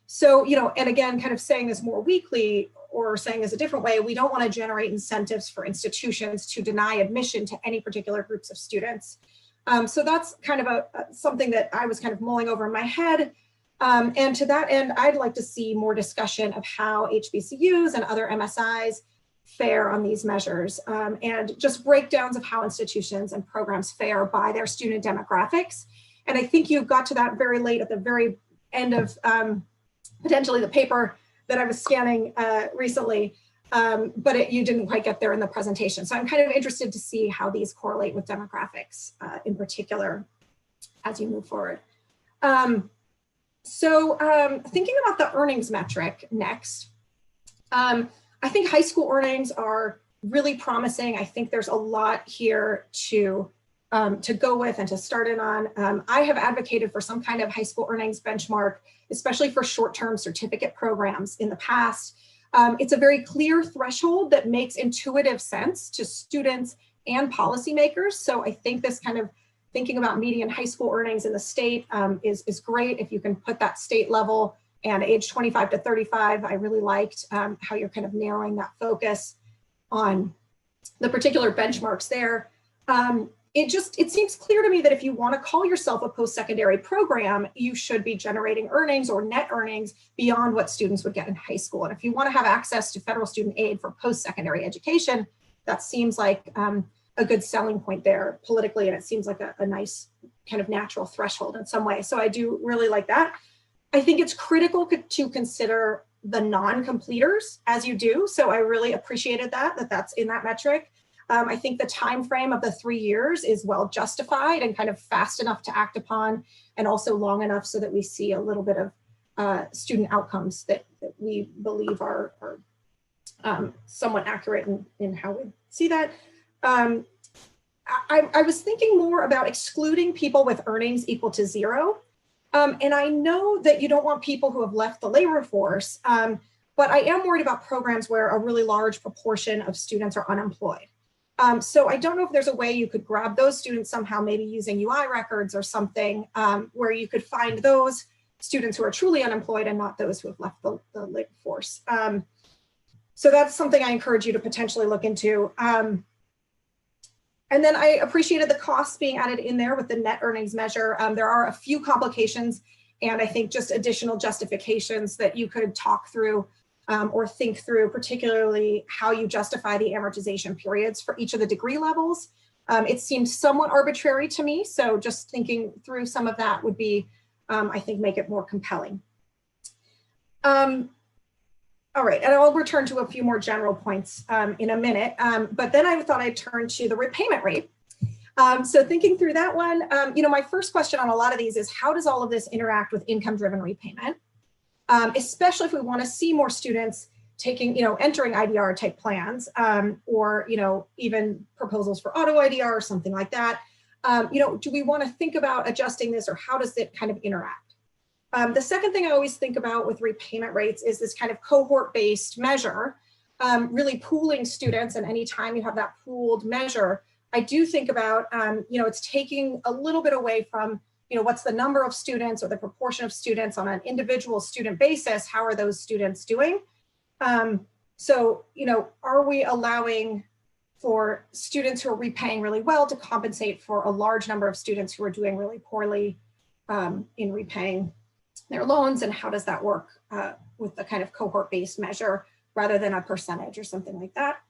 So, and again, kind of saying this more weakly or saying this a different way, we don't want to generate incentives for institutions to deny admission to any particular groups of students. So that's kind of something that I was kind of mulling over in my head. And to that end, I'd like to see more discussion of how HBCUs and other MSIs fare on these measures, and just breakdowns of how institutions and programs fare by their student demographics. And I think you got to that very late at the very end of potentially the paper that I was scanning recently, but you didn't quite get there in the presentation. So I'm kind of interested to see how these correlate with demographics in particular as you move forward. Thinking about the earnings metric next, I think high school earnings are really promising. I think there's a lot here to go with and to start in on. I have advocated for some kind of high school earnings benchmark, especially for short-term certificate programs in the past. It's a very clear threshold that makes intuitive sense to students and policymakers. So I think this kind of thinking about median high school earnings in the state is great if you can put that state level And age 25 to 35, I really liked how you're kind of narrowing that focus on the particular benchmarks there. It seems clear to me that if you want to call yourself a post-secondary program, you should be generating earnings or net earnings beyond what students would get in high school. And if you want to have access to federal student aid for post-secondary education, that seems like a good selling point there politically, and it seems like a nice kind of natural threshold in some way. So I do really like that. I think it's critical to consider the non-completers as you do. So I really appreciated that's in that metric. I think the time frame of the 3 years is well justified and kind of fast enough to act upon, and also long enough so that we see a little bit of student outcomes that we believe are somewhat accurate in how we see that. I was thinking more about excluding people with earnings equal to 0. And I know that you don't want people who have left the labor force, but I am worried about programs where a really large proportion of students are unemployed. So I don't know if there's a way you could grab those students somehow, maybe using UI records or something, where you could find those students who are truly unemployed and not those who have left the labor force. So that's something I encourage you to potentially look into. And then I appreciated the costs being added in there with the net earnings measure. There are a few complications and I think just additional justifications that you could talk through or think through, particularly how you justify the amortization periods for each of the degree levels. It seems somewhat arbitrary to me, so just thinking through some of that would be, I think, make it more compelling. All right, and I'll return to a few more general points in a minute, but then I thought I'd turn to the repayment rate. So thinking through that one, my first question on a lot of these is how does all of this interact with income-driven repayment? Especially if we want to see more students taking, entering IDR type plans, or, even proposals for auto IDR or something like that. Do we want to think about adjusting this, or how does it kind of interact? The second thing I always think about with repayment rates is this kind of cohort-based measure, really pooling students, and anytime you have that pooled measure, I do think about, it's taking a little bit away from, what's the number of students or the proportion of students on an individual student basis, how are those students doing? So, are we allowing for students who are repaying really well to compensate for a large number of students who are doing really poorly in repaying their loans, and how does that work with the kind of cohort-based measure rather than a percentage or something like that,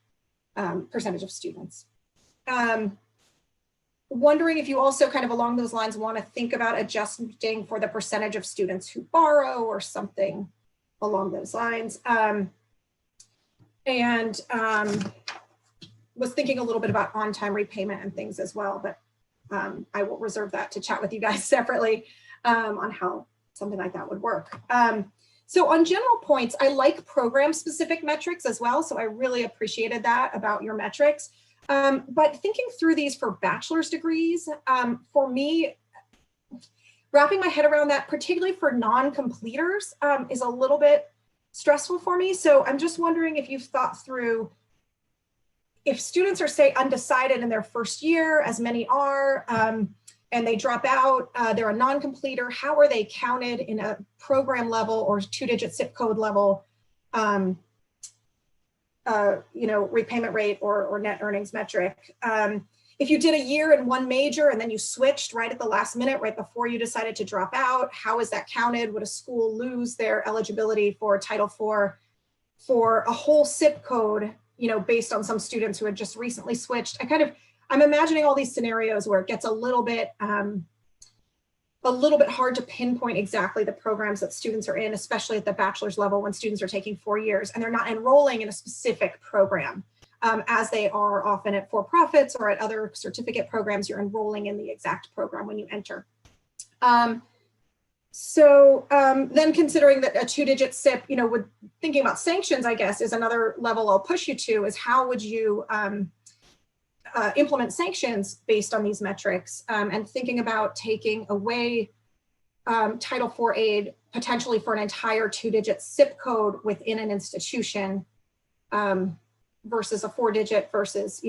percentage of students. Wondering if you also kind of along those lines want to think about adjusting for the percentage of students who borrow or something along those lines. Was thinking a little bit about on-time repayment and things as well, but I will reserve that to chat with you guys separately on how something like that would work. So on general points, I like program-specific metrics as well, so I really appreciated that about your metrics. But thinking through these for bachelor's degrees, for me, wrapping my head around that, particularly for non-completers, is a little bit stressful for me. So I'm just wondering if you've thought through, if students are, say, undecided in their first year, as many are, and they drop out, they're a non-completer, how are they counted in a program level or two-digit zip code level, repayment rate or net earnings metric. If you did a year in one major and then you switched right at the last minute, right before you decided to drop out, how is that counted? Would a school lose their eligibility for Title IV for a whole zip code, based on some students who had just recently switched? I'm imagining all these scenarios where it gets a little bit hard to pinpoint exactly the programs that students are in, especially at the bachelor's level when students are taking 4 years and they're not enrolling in a specific program, as they are often at for-profits or at other certificate programs. You're enrolling in the exact program when you enter. Then considering that a two-digit SIP, with thinking about sanctions, I guess, is another level I'll push you to, is how would you implement sanctions based on these metrics, and thinking about taking away Title IV aid potentially for an entire two-digit zip code within an institution versus a 4-digit versus,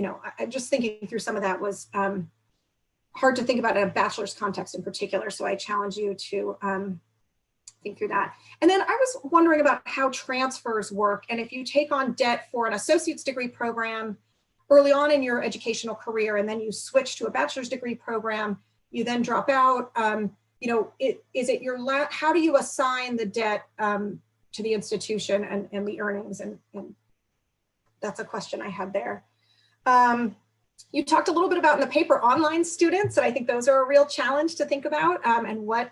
just thinking through some of that was hard to think about in a bachelor's context in particular. So I challenge you to think through that. And then I was wondering about how transfers work. And if you take on debt for an associate's degree program early on in your educational career, and then you switch to a bachelor's degree program, you then drop out, you know, is it your, how do you assign the debt to the institution and the earnings? And that's a question I had there. You talked a little bit about in the paper online students, and I think those are a real challenge to think about. And what,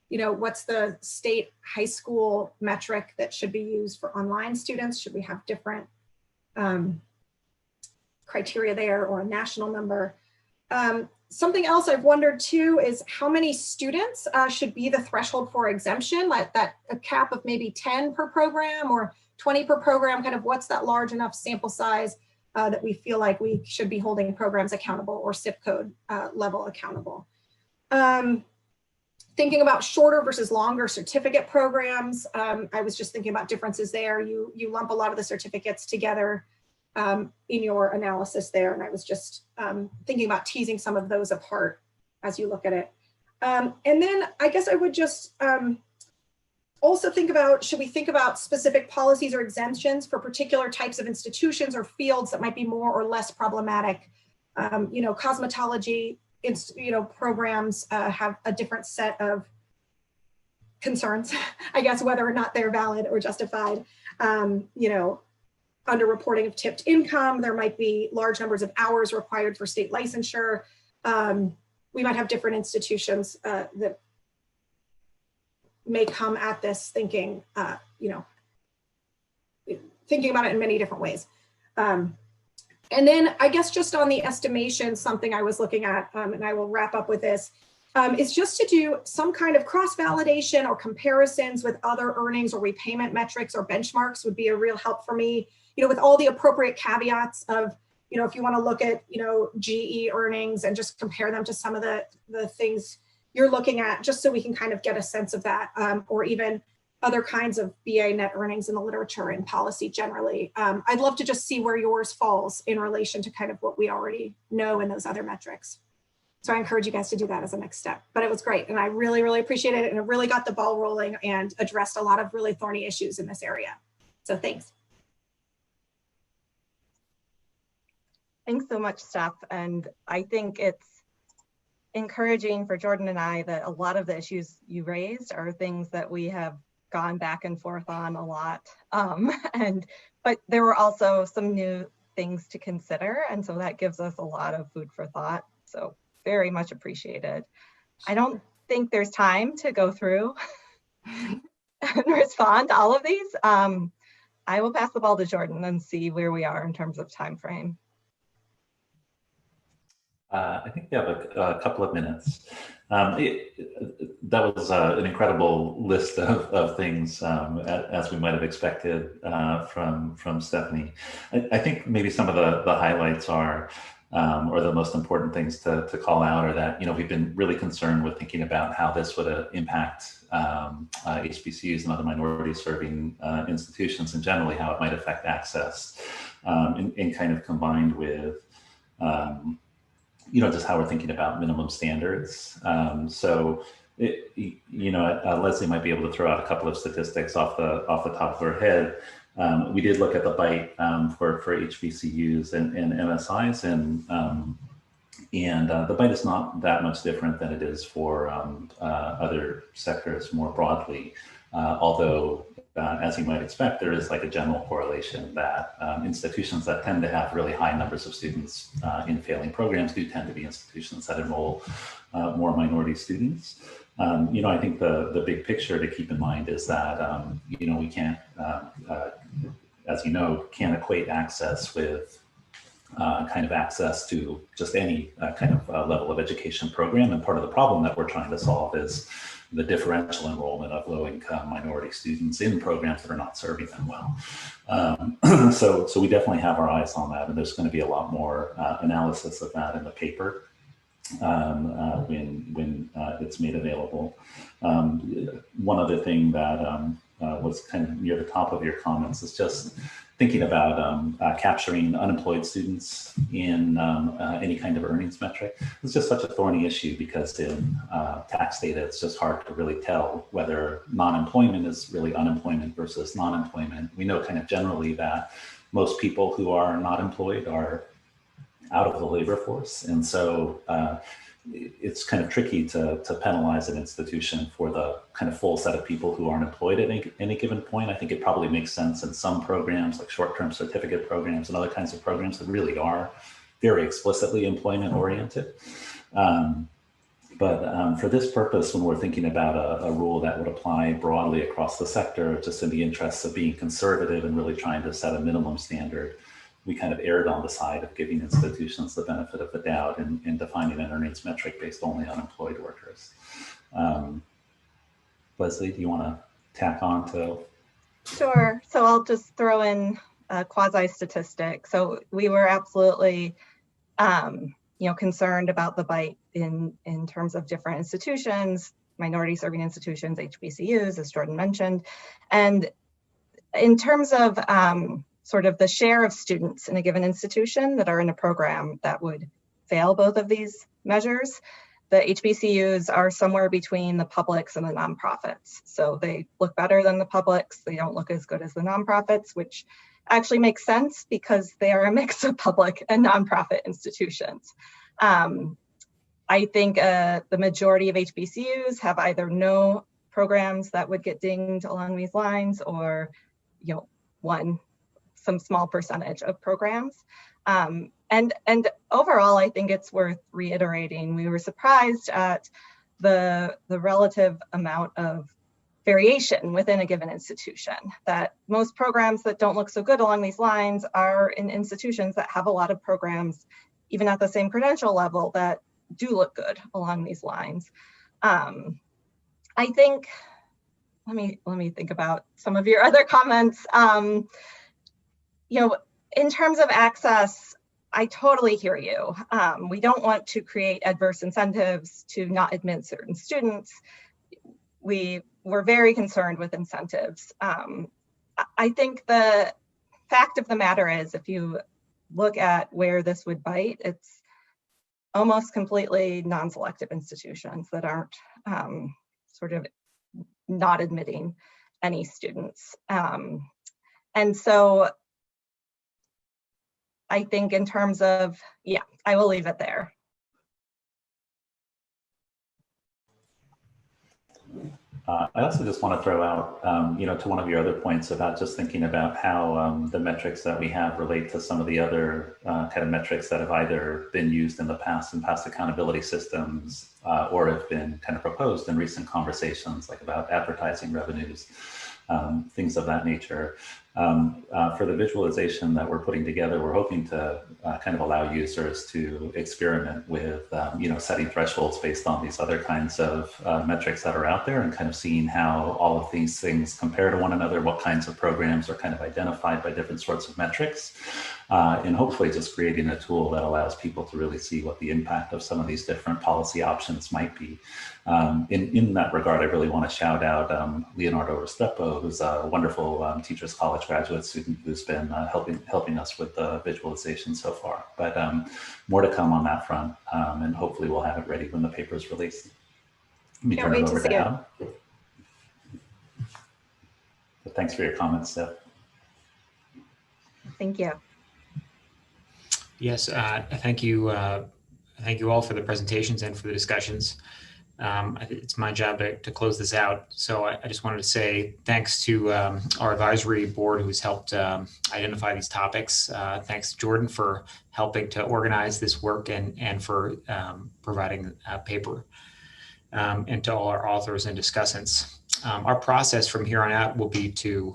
you know, what's the state high school metric that should be used for online students? Should we have different criteria there, or a national number? Something else I've wondered too is how many students should be the threshold for exemption, like that a cap of maybe 10 per program or 20 per program, kind of what's that large enough sample size that we feel like we should be holding programs accountable or zip code level accountable. Thinking about shorter versus longer certificate programs, I was just thinking about differences there. You lump a lot of the certificates together in your analysis there, and I was just thinking about teasing some of those apart as you look at it. And then I guess I would just also think about, should we think about specific policies or exemptions for particular types of institutions or fields that might be more or less problematic? You know, cosmetology, you know, programs have a different set of concerns, I guess, whether or not they're valid or justified. You know, under reporting of tipped income, there might be large numbers of hours required for state licensure. We might have different institutions that may come at this thinking, you know, thinking about it in many different ways. And then I guess just on the estimation, something I was looking at, and I will wrap up with this, is just to do some kind of cross-validation or comparisons with other earnings or repayment metrics or benchmarks would be a real help for me, you know, with all the appropriate caveats of, you know, if you want to look at, you know, GE earnings and just compare them to some of the things you're looking at, just so we can kind of get a sense of that, or even other kinds of BA net earnings in the literature and policy generally. I'd love to just see where yours falls in relation to kind of what we already know in those other metrics. So I encourage you guys to do that as a next step. But it was great, and I really, really appreciate it, and it really got the ball rolling and addressed a lot of really thorny issues in this area. So thanks. Thanks so much, Steph. And I think it's encouraging for Jordan and I that a lot of the issues you raised are things that we have gone back and forth on a lot. But there were also some new things to consider. And so that gives us a lot of food for thought. So very much appreciated. I don't think there's time to go through and respond to all of these. I will pass the ball to Jordan and see where we are in terms of time frame. I think we have a couple of minutes. That was an incredible list of things, as we might have expected from Stephanie. I think maybe some of the highlights are, or the most important things to call out are that, you know, we've been really concerned with thinking about how this would impact HBCUs and other minority serving institutions, and generally how it might affect access, and kind of combined with you know, just how we're thinking about minimum standards. So, you know, Leslie might be able to throw out a couple of statistics off the top of her head. We did look at the bite for HBCUs and MSIs, and the bite is not that much different than it is for other sectors more broadly. Although, as you might expect, there is like a general correlation that institutions that tend to have really high numbers of students in failing programs do tend to be institutions that enroll more minority students. You know, I think the big picture to keep in mind is that, you know, we can't, as you know, can't equate access with kind of access to just any kind of level of education program. And part of the problem that we're trying to solve is the differential enrollment of low-income minority students in programs that are not serving them well. So we definitely have our eyes on that, and there's going to be a lot more analysis of that in the paper when it's made available. One other thing that was kind of near the top of your comments is just thinking about capturing unemployed students in any kind of earnings metric. It's just such a thorny issue because in tax data, it's just hard to really tell whether non-employment is really unemployment versus non-employment. We know kind of generally that most people who are not employed are out of the labor force. And so it's kind of tricky to penalize an institution for the kind of full set of people who aren't employed at any given point. I think it probably makes sense in some programs like short-term certificate programs and other kinds of programs that really are very explicitly employment oriented. But for this purpose, when we're thinking about a rule that would apply broadly across the sector, just in the interests of being conservative and really trying to set a minimum standard, we kind of erred on the side of giving institutions the benefit of the doubt in defining an earnings metric based only on employed workers. Leslie, do you want to tack on to? Sure. So I'll just throw in a quasi statistic. So we were absolutely, concerned about the bite in terms of different institutions, minority serving institutions, HBCUs, as Jordan mentioned, and in terms of sort of the share of students in a given institution that are in a program that would fail both of these measures, the HBCUs are somewhere between the publics and the nonprofits. So they look better than the publics. They don't look as good as the nonprofits, which actually makes sense because they are a mix of public and nonprofit institutions. I think the majority of HBCUs have either no programs that would get dinged along these lines or, some small percentage of programs. And overall, I think it's worth reiterating. We were surprised at the relative amount of variation within a given institution, that most programs that don't look so good along these lines are in institutions that have a lot of programs, even at the same credential level, that do look good along these lines. I think, let me think about some of your other comments. In terms of access, I totally hear you. We don't want to create adverse incentives to not admit certain students. We're very concerned with incentives. I think the fact of the matter is, if you look at where this would bite, it's almost completely non-selective institutions that aren't sort of not admitting any students. And so I think in terms of, I will leave it there. I also just want to throw out, to one of your other points about just thinking about how the metrics that we have relate to some of the other kind of metrics that have either been used in the past in past accountability systems or have been kind of proposed in recent conversations, like about advertising revenues, things of that nature. For the visualization that we're putting together, we're hoping to kind of allow users to experiment with, setting thresholds based on these other kinds of metrics that are out there and kind of seeing how all of these things compare to one another, what kinds of programs are kind of identified by different sorts of metrics, and hopefully just creating a tool that allows people to really see what the impact of some of these different policy options might be. In that regard, I really want to shout out Leonardo Restrepo, who's a wonderful Teachers College graduate student who's been helping us with the visualization so far. But more to come on that front, and hopefully we'll have it ready when the paper is released. Let me turn it over to Adam. But thanks for your comments, Steph. Thank you. Yes, thank you. Thank you all for the presentations and for the discussions. It's my job to close this out. So I just wanted to say thanks to our advisory board who's helped identify these topics. Thanks to Jordan for helping to organize this work and for providing a paper, and to all our authors and discussants. Our process from here on out will be to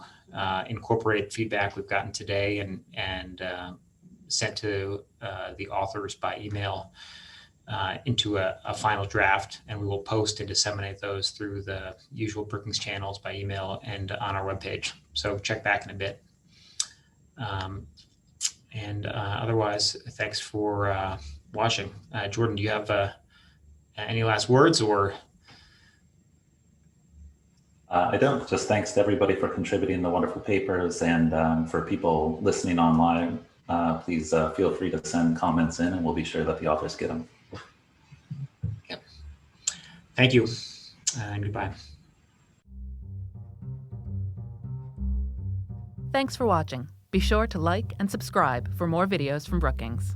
incorporate feedback we've gotten today and sent to the authors by email into a final draft, and we will post and disseminate those through the usual Brookings channels by email and on our webpage. So check back in a bit. Otherwise, thanks for watching. Jordan, do you have any last words or? I don't. Just thanks to everybody for contributing the wonderful papers, and for people listening online. Please feel free to send comments in, and we'll be sure that the authors get them. Yep. Thank you, and goodbye. Thanks for watching. Be sure to like and subscribe for more videos from Brookings.